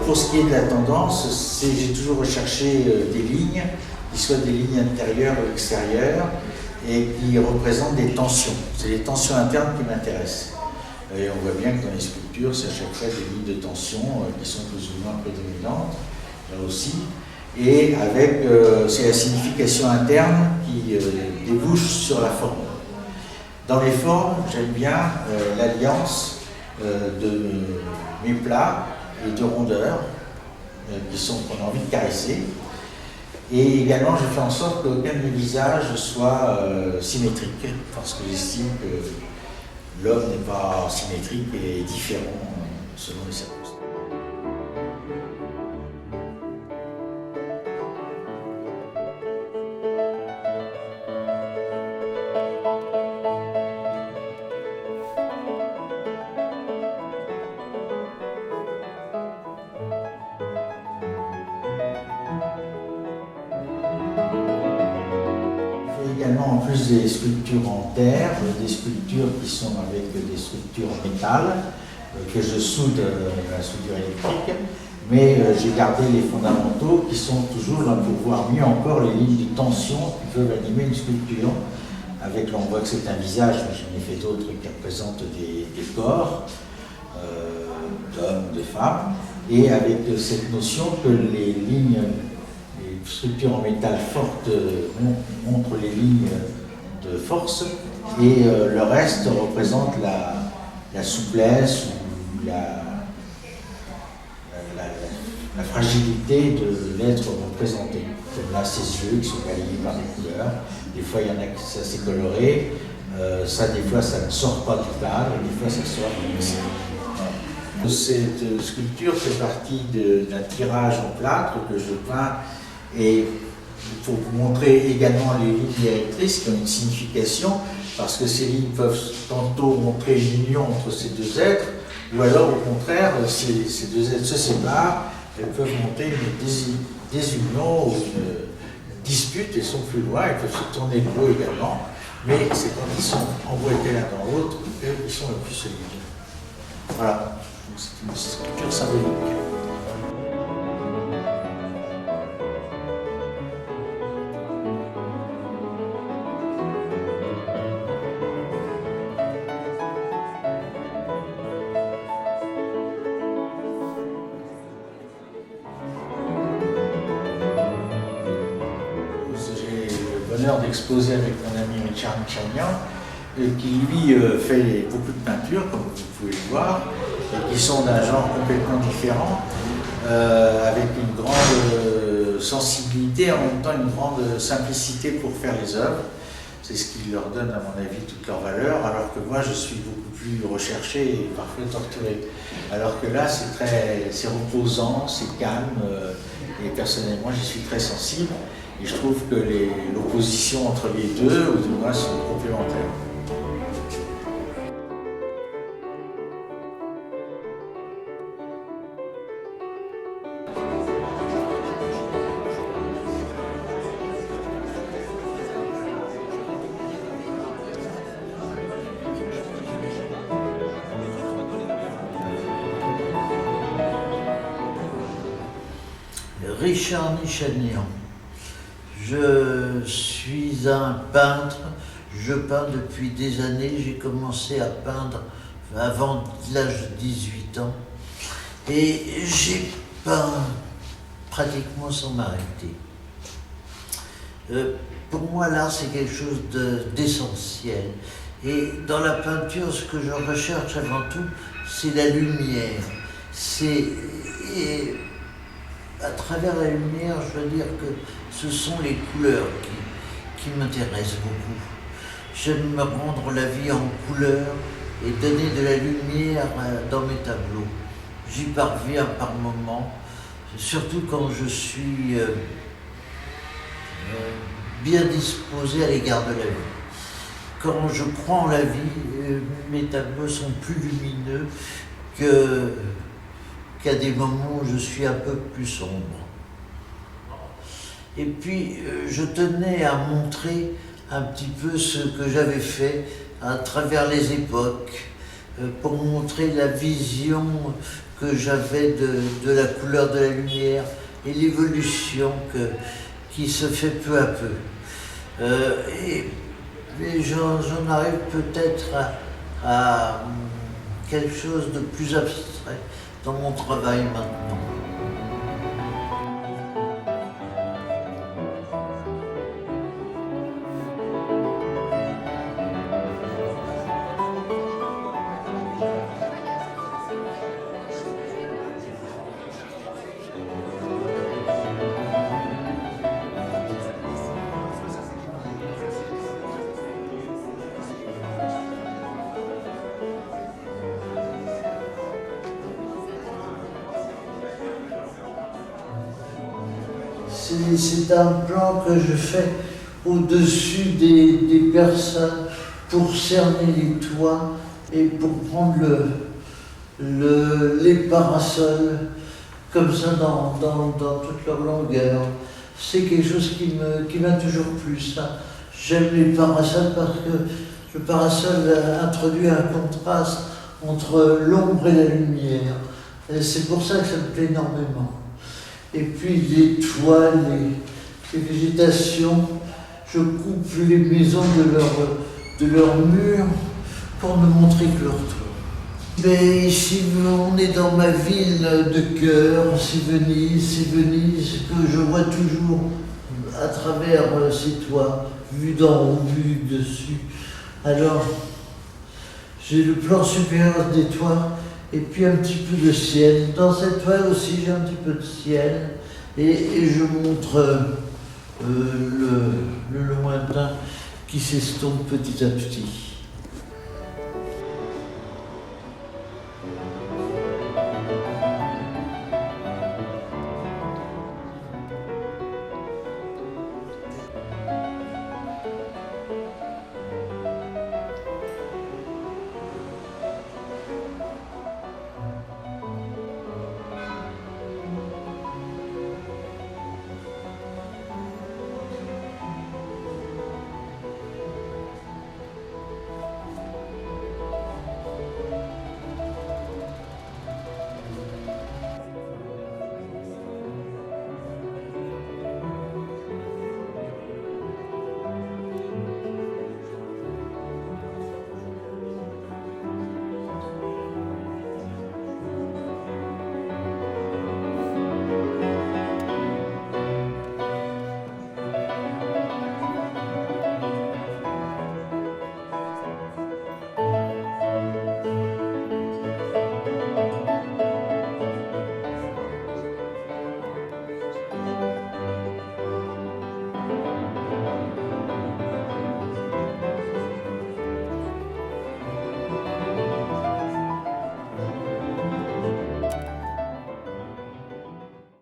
pour ce qui est de la tendance, j'ai toujours recherché des lignes qui soient des lignes intérieures ou extérieures et qui représentent des tensions. C'est les tensions internes qui m'intéressent. Et on voit bien que dans les sculptures, c'est à chaque fois des lignes de tension qui sont plus ou moins prédominantes, là aussi. Et avec, c'est la signification interne qui débouche sur la forme. Dans les formes, j'aime bien l'alliance de mes plats et de rondeurs qu'on a envie de caresser. Et également, je fais en sorte qu'aucun de mes visages soit symétrique, parce que j'estime que l'homme n'est pas symétrique et différent selon les circonstances. Également, en plus des sculptures en terre, des sculptures qui sont avec des structures en métal, que je soude à la soudure électrique, mais j'ai gardé les fondamentaux qui sont toujours là pour voir mieux encore les lignes de tension qui peuvent animer une sculpture. Avec, là, on voit que c'est un visage, mais j'en ai fait d'autres qui représentent des corps d'hommes, de femmes, et avec cette notion que les lignes, les structures en métal fortes montrent les lignes de force et le reste représente la souplesse ou la fragilité de l'être représenté. Comme là, ces yeux qui sont balayés par des couleurs. Des fois, il y en a qui sont assez colorés. Ça, des fois, ça ne sort pas du cadre, des fois, ça sort du message. Cette sculpture fait partie d'un tirage en plâtre que je peins et pour vous montrer également les lignes directrices qui ont une signification, parce que ces lignes peuvent tantôt montrer une union entre ces deux êtres, ou alors au contraire, si ces deux êtres se séparent, elles peuvent monter une désunion ou une dispute et sont plus loin, elles peuvent se tourner de dos également, mais c'est quand ils sont emboîtés l'un dans l'autre qu'ils sont le plus solides. Voilà, c'est une sculpture symbolique. D'exposer avec mon ami Richard Michagnan, qui lui fait beaucoup de peintures, comme vous pouvez le voir, et qui sont d'un genre complètement différent, avec une grande sensibilité, en même temps une grande simplicité pour faire les œuvres. C'est ce qui leur donne, à mon avis, toute leur valeur, alors que moi, je suis beaucoup plus recherché et parfois torturé. Alors que là, c'est reposant, c'est calme, et personnellement, j'y suis très sensible. Et je trouve que l'opposition entre les deux, ou du moins, sont complémentaires. Richard Michagnan. Je suis un peintre, je peins depuis des années, j'ai commencé à peindre avant l'âge de 18 ans et j'ai peint pratiquement sans m'arrêter. Pour moi, l'art, c'est quelque chose d'essentiel. Et dans la peinture, ce que je recherche avant tout, c'est la lumière. Et à travers la lumière, je veux dire que ce sont les couleurs qui m'intéressent beaucoup. J'aime me rendre la vie en couleurs et donner de la lumière dans mes tableaux. J'y parviens par moments, surtout quand je suis bien disposé à l'égard de la vie. Quand je crois en la vie, mes tableaux sont plus lumineux qu'à des moments où je suis un peu plus sombre. Et puis, je tenais à montrer un petit peu ce que j'avais fait à travers les époques. pour montrer la vision que j'avais de la couleur de la lumière et l'évolution qui se fait peu à peu. Et j'en arrive peut-être à quelque chose de plus abstrait dans mon travail maintenant. C'est un plan que je fais au-dessus des personnes pour cerner les toits et pour prendre les parasols comme ça dans toute leur longueur. C'est quelque chose qui m'a toujours plu, ça. J'aime les parasols parce que le parasol introduit un contraste entre l'ombre et la lumière. Et c'est pour ça que ça me plaît énormément. Et puis les toits, les végétations, je coupe les maisons de leurs murs pour ne montrer que leurs toits. Mais ici, on est dans ma ville de cœur, c'est Venise que je vois toujours à travers ces toits, vus d'en haut, vus dessus. Alors, j'ai le plan supérieur des toits et puis un petit peu de ciel. Dans cette toile aussi, j'ai un petit peu de ciel et je montre le lointain qui s'estompe petit à petit.